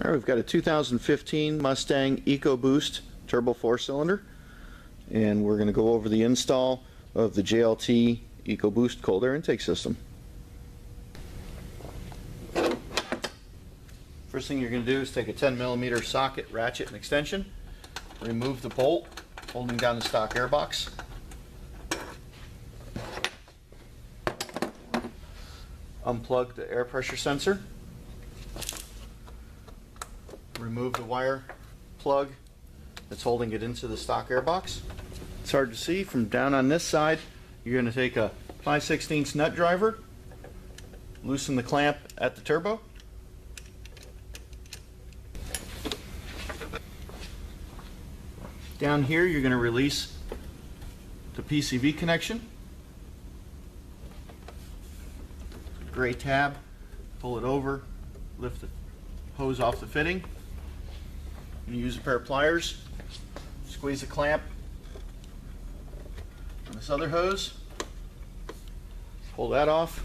Alright, we've got a 2015 Mustang Eco Boost turbo 4-cylinder, and we're going to go over the install of the JLT Eco Boost Cold Air Intake system. First thing you're going to do is take a 10mm socket, ratchet, and extension, remove the bolt holding down the stock airbox, unplug the air pressure sensor, remove the wire plug that's holding it into the stock airbox. It's hard to see from down on this side. You're going to take a 5/16 nut driver, loosen the clamp at the turbo, down here you're going to release the PCV connection, gray tab, pull it over, lift the hose off the fitting. You use a pair of pliers, squeeze the clamp on this other hose, pull that off,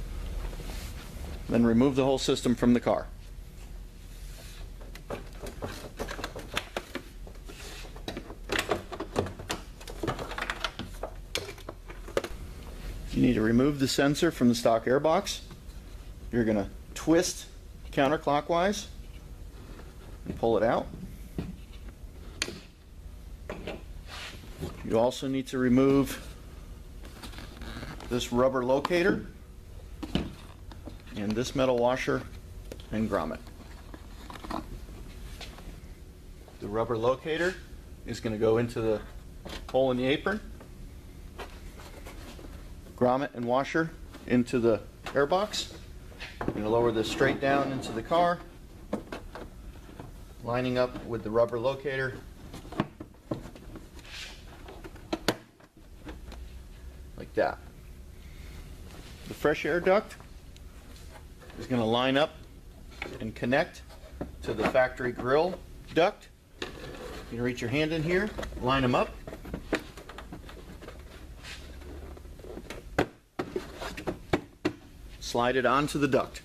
then remove the whole system from the car. You need to remove the sensor from the stock airbox. You're going to twist counterclockwise and pull it out. You also need to remove this rubber locator and this metal washer and grommet. The rubber locator is going to go into the hole in the apron. Grommet and washer into the airbox. I'm going to lower this straight down into the car, lining up with the rubber locator. Like that. The fresh air duct is going to line up and connect to the factory grill duct. You can reach your hand in here, line them up. Slide it onto the duct.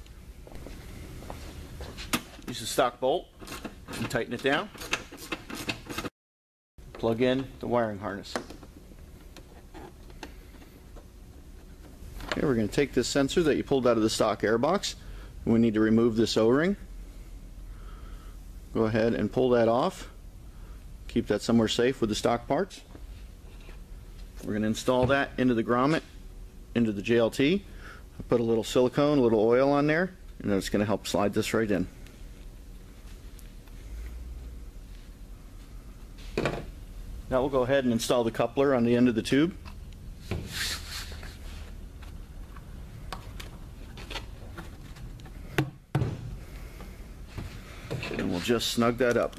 Use a stock bolt and tighten it down. Plug in the wiring harness. Okay, we're going to take this sensor that you pulled out of the stock airbox. We need to remove this O-ring. Go ahead and pull that off. Keep that somewhere safe with the stock parts. We're going to install that into the grommet, into the JLT. Put a little silicone, a little oil on there, and it's going to help slide this right in. Now we'll go ahead and install the coupler on the end of the tube. And we'll just snug that up.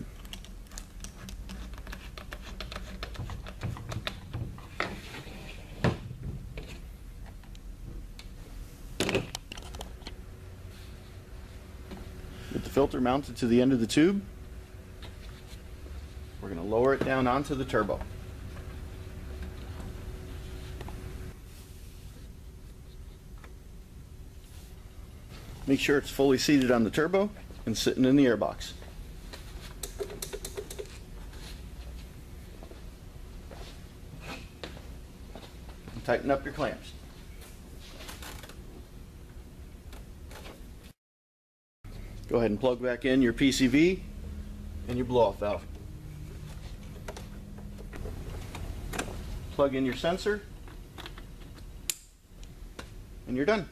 Get the filter mounted to the end of the tube. We're going to lower it down onto the turbo. Make sure it's fully seated on the turbo and sitting in the airbox. And tighten up your clamps. Go ahead and plug back in your PCV and your blow-off valve. Plug in your sensor, and you're done.